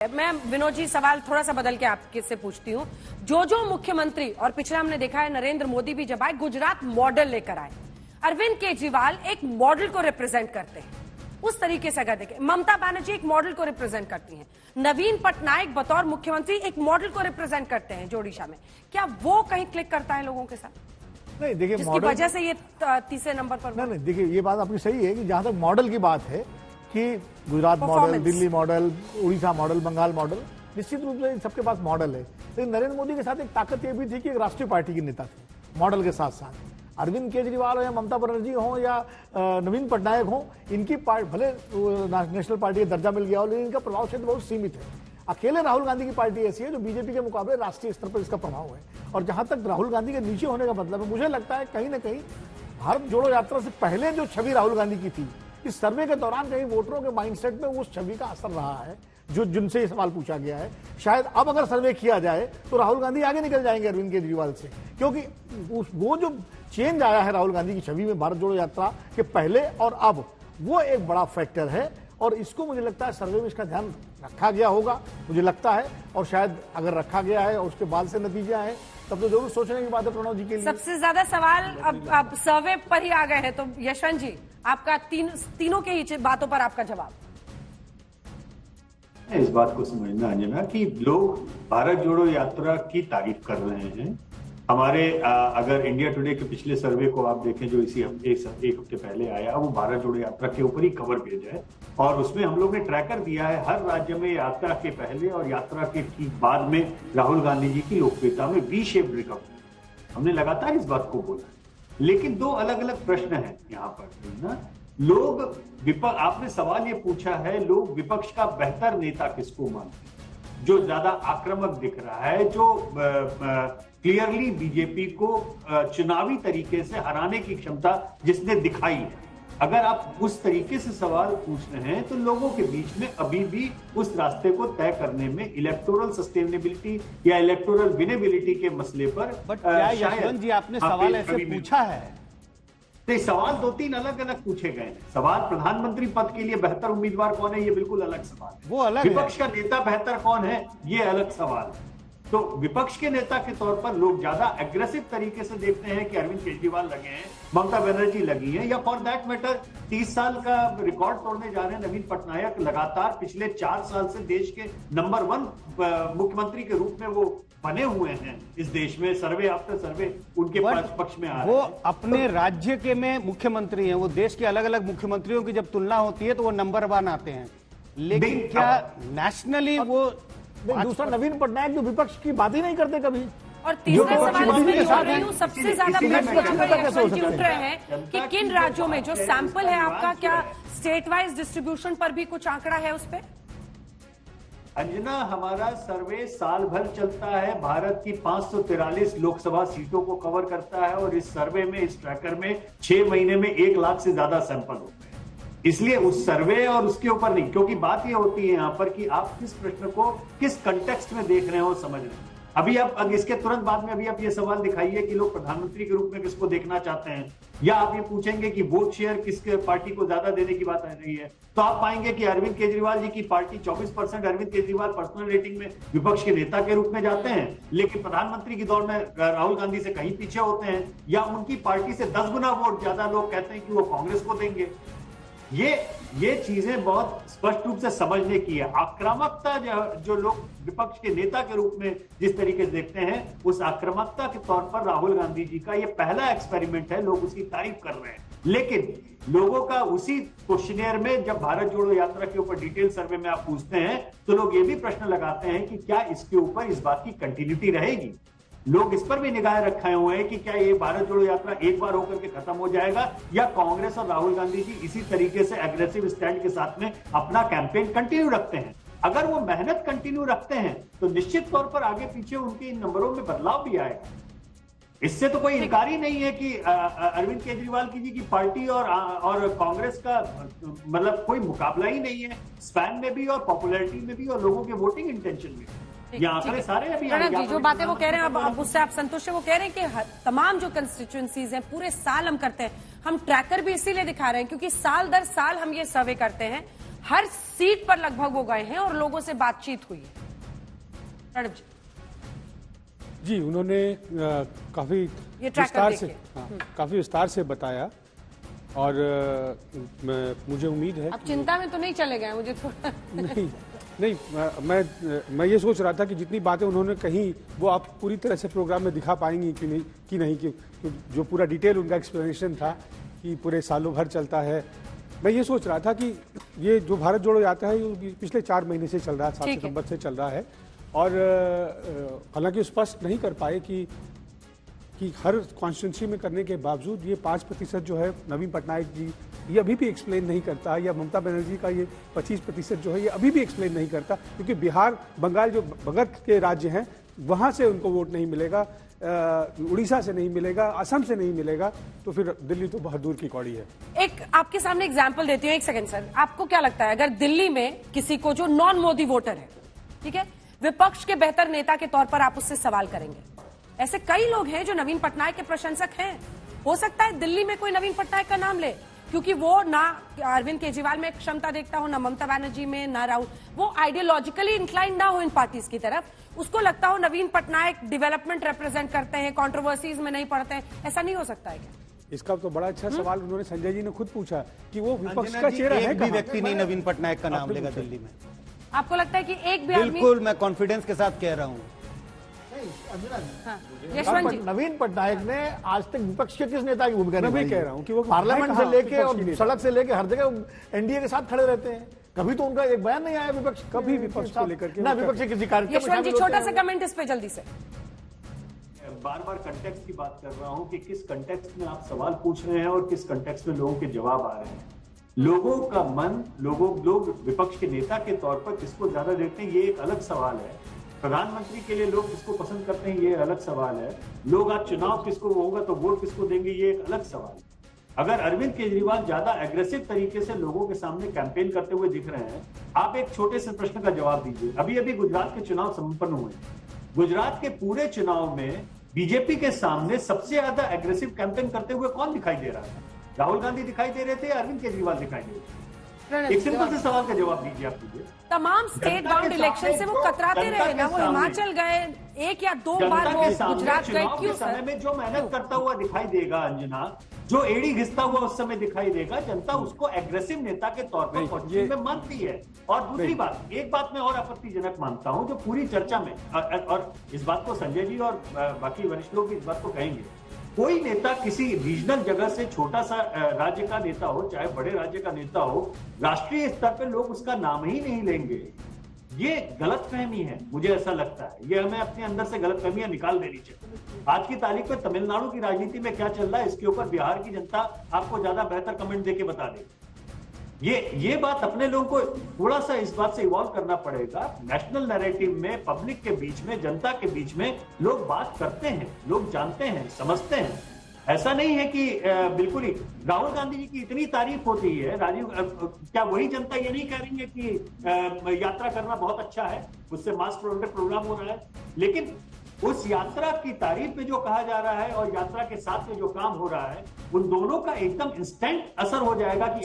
मैं विनोद जी सवाल थोड़ा सा बदल के आपके से पूछती हूँ। जो मुख्यमंत्री और पिछले हमने देखा है नरेंद्र मोदी भी जब आए गुजरात मॉडल लेकर आए, अरविंद केजरीवाल एक मॉडल को रिप्रेजेंट करते हैं। उस तरीके से अगर देखें, ममता बनर्जी एक मॉडल को रिप्रेजेंट करती हैं, नवीन पटनायक बतौर मुख्यमंत्री एक मॉडल को रिप्रेजेंट करते हैं ओडिशा में। क्या वो कहीं क्लिक करता है लोगों के साथ? नहीं देखिए, जिसकी वजह से ये तीसरे नंबर पर। नहीं देखिए, ये बात आपकी सही है कि जहां तक मॉडल की बात है कि Gujarat model, Delhi model, Orissa model, Bengal model, निश्चित रूप से सबके पास मॉडल है। लेकिन नरेंद्र मोदी के साथ एक ताकत ये भी थी कि एक राष्ट्रीय पार्टी के नेता थे। मॉडल के साथ साथ अरविंद केजरीवाल हो या ममता बनर्जी हो या नवीन पटनायक हो, इनकी भले नेशनल पार्टी का दर्जा मिल गया हो, लेकिन इनका प्रभाव क्षेत्र बहुत सीमित है। अकेले राहुल गांधी की पार्टी ऐसी है जो बीजेपी के मुकाबले राष्ट्रीय स्तर पर इसका प्रभाव है। और जहां तक राहुल गांधी के नीचे होने का मतलब है, मुझे लगता है कहीं ना कहीं भारत जोड़ो यात्रा से पहले जो छवि राहुल गांधी की थी, इस सर्वे के दौरान कहीं वोटरों के माइंडसेट में उस छवि का असर रहा है जो जिनसे ये सवाल पूछा गया है। शायद अब अगर सर्वे किया जाए तो राहुल गांधी आगे निकल जाएंगे अरविंद केजरीवाल से, क्योंकि वो जो चेंज आया है राहुल गांधी की छवि में भारत जोड़ो यात्रा के पहले और अब, वो एक बड़ा फैक्टर है। और इसको मुझे लगता है सर्वे में इसका ध्यान रखा गया होगा, मुझे लगता है। और शायद अगर रखा गया है और उसके बाद से नतीजा है, तब तो जरूर सोचने की बात है प्रणव जी के लिए। सबसे ज्यादा सवाल अब सर्वे पर ही आ गए हैं, तो यशवंत जी आपका तीनों के ही बातों पर आपका जवाब। इस बात को समझना अंजना कि लोग भारत जोड़ो यात्रा की तारीफ कर रहे हैं। हमारे अगर इंडिया टुडे के पिछले सर्वे को आप देखें जो इसी एक हफ्ते पहले आया, वो भारत जोड़ो यात्रा के ऊपर ही कवर पेज है। और उसमें हम लोग ने ट्रैकर दिया है हर राज्य में यात्रा के पहले और यात्रा के ठीक बाद में राहुल गांधी जी की लोकप्रियता में वी शेप रिकवरी। हमने लगातार इस बात को बोला। लेकिन दो अलग अलग प्रश्न हैं यहाँ पर ना। लोग आपने सवाल ये पूछा है, लोग विपक्ष का बेहतर नेता किसको मानते हैं, जो ज्यादा आक्रामक दिख रहा है, जो क्लियरली बीजेपी को चुनावी तरीके से हराने की क्षमता जिसने दिखाई है। अगर आप उस तरीके से सवाल पूछ रहे हैं तो लोगों के बीच में अभी भी उस रास्ते को तय करने में इलेक्टोरल सस्टेनेबिलिटी या इलेक्टोरल विनेबिलिटी के मसले पर क्या यशवंत जी आपने सवाल ऐसे पूछा है? तो सवाल दो तीन अलग अलग पूछे गए हैं। सवाल प्रधानमंत्री पद के लिए बेहतर उम्मीदवार कौन है, ये बिल्कुल अलग सवाल है। वो अलग विपक्ष का नेता बेहतर कौन है, ये अलग सवाल है। तो विपक्ष के नेता के तौर पर लोग ज्यादा एग्रेसिव तरीके से देखते हैं कि अरविंद केजरीवाल लगे हैं, ममता बनर्जी लगी हैं, या फॉर दैट मैटर 30 साल का रिकॉर्ड तोड़ने जा रहे हैं नवीन पटनायक। लगातार पिछले 4 साल से देश के नंबर 1 मुख्यमंत्री के रूप में वो बने हुए हैं इस देश में। सर्वे आफ्टर सर्वे उनके पक्ष में आ रहे हैं। वो अपने राज्य के में मुख्यमंत्री हैं, वो देश के अलग अलग मुख्यमंत्रियों की जब तुलना होती है तो वो नंबर 1 आते हैं। लेकिन क्या नेशनली वो दूसरा नवीन पटनायक जो विपक्ष की बात ही नहीं करते कभी। और तीसरा सवाल इसमें जोड़ रही हूं, सबसे ज्यादा प्रश्न उठ रहे हैं कि किन राज्यों में जो सैंपल है आपका, क्या स्टेट वाइज डिस्ट्रीब्यूशन पर भी कुछ आंकड़ा है उस पर? अंजना, हमारा सर्वे साल भर चलता है, भारत की 543 लोकसभा सीटों को कवर करता है। और इस सर्वे में, इस ट्रैकर में 6 महीने में 1 लाख से ज्यादा सैंपल होते हैं। इसलिए उस सर्वे और उसके ऊपर नहीं, क्योंकि बात यह होती है यहाँ पर कि आप किस प्रश्न को किस कंटेक्स्ट में देख रहे हो, समझ रहे हैं। अभी आप इसके तुरंत बाद में अभी आप ये सवाल दिखाइए कि लोग प्रधानमंत्री के रूप में किसको देखना चाहते हैं, या आप ये पूछेंगे कि वोट शेयर किस पार्टी को ज्यादा देने की बात आ रही है, तो आप पाएंगे कि अरविंद केजरीवाल जी की party 24% Arvind Kejriwal personal rating में विपक्ष के नेता के रूप में जाते हैं। लेकिन प्रधानमंत्री की दौड़ में राहुल गांधी से कहीं पीछे होते हैं, या उनकी पार्टी से 10 गुना वोट ज्यादा लोग कहते हैं कि वो कांग्रेस को देंगे। ये चीजें बहुत स्पष्ट रूप से समझने की है। आक्रामकता जो लोग विपक्ष के नेता के रूप में जिस तरीके से देखते हैं, उस आक्रामकता के तौर पर राहुल गांधी जी का ये पहला एक्सपेरिमेंट है। लोग उसकी तारीफ कर रहे हैं। लेकिन लोगों का उसी क्वेश्चनियर में जब भारत जोड़ो यात्रा के ऊपर डिटेल सर्वे में आप पूछते हैं, तो लोग ये भी प्रश्न लगाते हैं कि क्या इसके ऊपर इस बात की कंटिन्यूटी रहेगी। लोग इस पर भी निगाह रखे हुए हैं कि क्या ये भारत जोड़ो यात्रा एक बार होकर के खत्म हो जाएगा, या कांग्रेस और राहुल गांधी जी इसी तरीके से एग्रेसिव स्टैंड के साथ में अपना कैंपेन कंटिन्यू रखते हैं। अगर वो मेहनत कंटिन्यू रखते हैं तो निश्चित तौर पर आगे पीछे उनके इन नंबरों में बदलाव भी आएगा। इससे तो कोई इनकार ही नहीं है कि अरविंद केजरीवाल जी की पार्टी और कांग्रेस का मतलब कोई मुकाबला ही नहीं है, स्पैन में भी और पॉपुलैरिटी में भी और लोगों के वोटिंग इंटेंशन में। ये आंकड़े सारे अभी जो बातें वो कह रहे हैं अब उससे आप संतुष्ट हैं? वो कह रहे हैं कि तमाम जो कंस्टिट्यूएंसीज हैं पूरे साल हम करते हैं, हम ट्रैकर भी इसीलिए दिखा रहे हैं क्योंकि साल दर साल हम ये सर्वे करते हैं हर सीट पर लगभग वो गए हैं और लोगों से बातचीत हुई है। प्रणब जी, जी उन्होंने काफी ये ट्रैकर विस्तार से देखिए। काफी विस्तार से बताया और मुझे उम्मीद है अब चिंता में तो नहीं चले गए मुझे थोड़ा नहीं मैं ये सोच रहा था कि जितनी बातें उन्होंने कही वो आप पूरी तरह से प्रोग्राम में दिखा पाएंगी कि नहीं कि जो पूरा डिटेल उनका एक्सप्लेनेशन था कि पूरे सालों भर चलता है। मैं ये सोच रहा था कि ये जो भारत जोड़ो यात्रा है ये पिछले 4 महीने से चल रहा है, 7 सितंबर से चल रहा है और हालांकि स्पष्ट नहीं कर पाए कि हर कॉन्स्टिट्यूंसी में करने के बावजूद ये 5% जो है नवीन पटनायक जी ये अभी भी एक्सप्लेन नहीं करता, या ममता बनर्जी का ये 25% जो है ये अभी भी एक्सप्लेन नहीं करता, क्योंकि बिहार बंगाल जो बगल के राज्य हैं वहां से उनको वोट नहीं मिलेगा, उड़ीसा से नहीं मिलेगा, असम से नहीं मिलेगा, तो फिर दिल्ली तो बहुत दूर की कौड़ी है। एक आपके सामने एग्जाम्पल देती हूँ, 1 सेकंड सर। आपको क्या लगता है अगर दिल्ली में किसी को जो नॉन मोदी वोटर है, ठीक है, विपक्ष के बेहतर नेता के तौर पर आप उससे सवाल करेंगे? ऐसे कई लोग हैं जो नवीन पटनायक के प्रशंसक हैं। हो सकता है दिल्ली में कोई नवीन पटनायक का नाम ले, क्योंकि वो ना अरविंद केजरीवाल में क्षमता देखता हो, ना ममता बनर्जी में, ना राहुल, वो आइडियोलॉजिकली इंक्लाइन ना हो इन पार्टीज की तरफ, उसको लगता हो नवीन पटनायक डेवलपमेंट रिप्रेजेंट करते हैं, कंट्रोवर्सीज में नहीं पड़ते हैं। ऐसा नहीं हो सकता है क्या? इसका तो बड़ा अच्छा सवाल उन्होंने संजय जी ने खुद पूछा कि वो विपक्ष का चेहरा है, एक भी व्यक्ति नहीं नवीन पटनायक का नाम लेगा दिल्ली में। आपको लगता है कि एक भी आदमी? बिल्कुल, मैं कॉन्फिडेंस के साथ कह रहा हूँ। यशवंत जी, नवीन पटनायक ने आज तक विपक्ष के किस नेता की भूमिका मैं भी निभाई कह है? रहा हूं कि वो पार्लियामेंट से लेके विपक्ष और की नेता। सड़क से लेके हर जगह एनडीए के साथ खड़े रहते हैं। कभी तो उनका एक बयान नहीं आया विपक्ष, कभी विपक्ष को लेकर के ना विपक्ष के किसी कार्यक्रम में यशवंत जी, शामिल छोटा होते सा हैं। कमेंट इस पे जल्दी से। बार बार कंटेक्स्ट की बात कर रहा हूं कि किस कंटेक्स्ट में आप सवाल पूछ रहे हैं और किस कंटेक्स्ट में लोगों के जवाब आ रहे हैं। लोगों का मन, लोग विपक्ष के नेता के तौर पर किसको ज्यादा देखते हैं, ये एक अलग सवाल है। प्रधानमंत्री के लिए लोग किसको पसंद करते हैं, ये अलग सवाल है। लोग आज चुनाव किसको होगा तो वोट किसको देंगे, ये एक अलग सवाल है। अगर अरविंद केजरीवाल ज्यादा एग्रेसिव तरीके से लोगों के सामने कैंपेन करते हुए दिख रहे हैं, आप एक छोटे से प्रश्न का जवाब दीजिए। अभी अभी गुजरात के चुनाव संपन्न हुए। गुजरात के पूरे चुनाव में बीजेपी के सामने सबसे ज्यादा एग्रेसिव कैंपेन करते हुए कौन दिखाई दे रहा था? राहुल गांधी दिखाई दे रहे थे, अरविंद केजरीवाल दिखाई दे रहे थे? एक सिंपल से सवाल का जवाब दीजिए आप मुझे। तमाम स्टेट बाउंड इलेक्शन से वो कतराते रहे ना, वो हिमाचल गए 1 या 2 बार, वो गुजरात गए, क्यों समय सर? में जो मेहनत करता हुआ दिखाई देगा अंजना, जो एड़ी घिसता हुआ उस समय दिखाई देगा, जनता उसको एग्रेसिव नेता के तौर पर पॉलिटिक्स में मानती है। और दूसरी बात, एक बात मैं और आपत्तिजनक मानता हूं जो पूरी चर्चा में, और इस बात को संजय जी और बाकी वरिष्ठ लोग भी इस बात को कहेंगे, कोई नेता किसी रीजनल जगह से छोटा सा राज्य का नेता हो, चाहे बड़े राज्य का नेता हो, राष्ट्रीय स्तर पे लोग उसका नाम ही नहीं लेंगे। ये गलतफहमी है, मुझे ऐसा लगता है। ये हमें अपने अंदर से गलतफहमियां निकाल देनी चाहिए। आज की तारीख में तमिलनाडु की राजनीति में क्या चल रहा है, इसके ऊपर बिहार की जनता आपको ज्यादा बेहतर कमेंट देके बता देगी। ये बात अपने लोगों को थोड़ा सा इस बात से इवॉल्व करना पड़ेगा। नेशनल नैरेटिव में, पब्लिक के बीच में, जनता के बीच में लोग बात करते हैं, लोग जानते हैं, समझते हैं। ऐसा नहीं है कि बिल्कुल ही राहुल गांधी जी की इतनी तारीफ होती है, क्या वही जनता ये नहीं कह रही है कि यात्रा करना बहुत अच्छा है, उससे मास प्रोग्राम हो रहा है? लेकिन उस यात्रा की तारीफ में जो कहा जा रहा है और यात्रा के साथ में जो काम हो रहा है, उन दोनों का एकदम इंस्टेंट असर हो जाएगा कि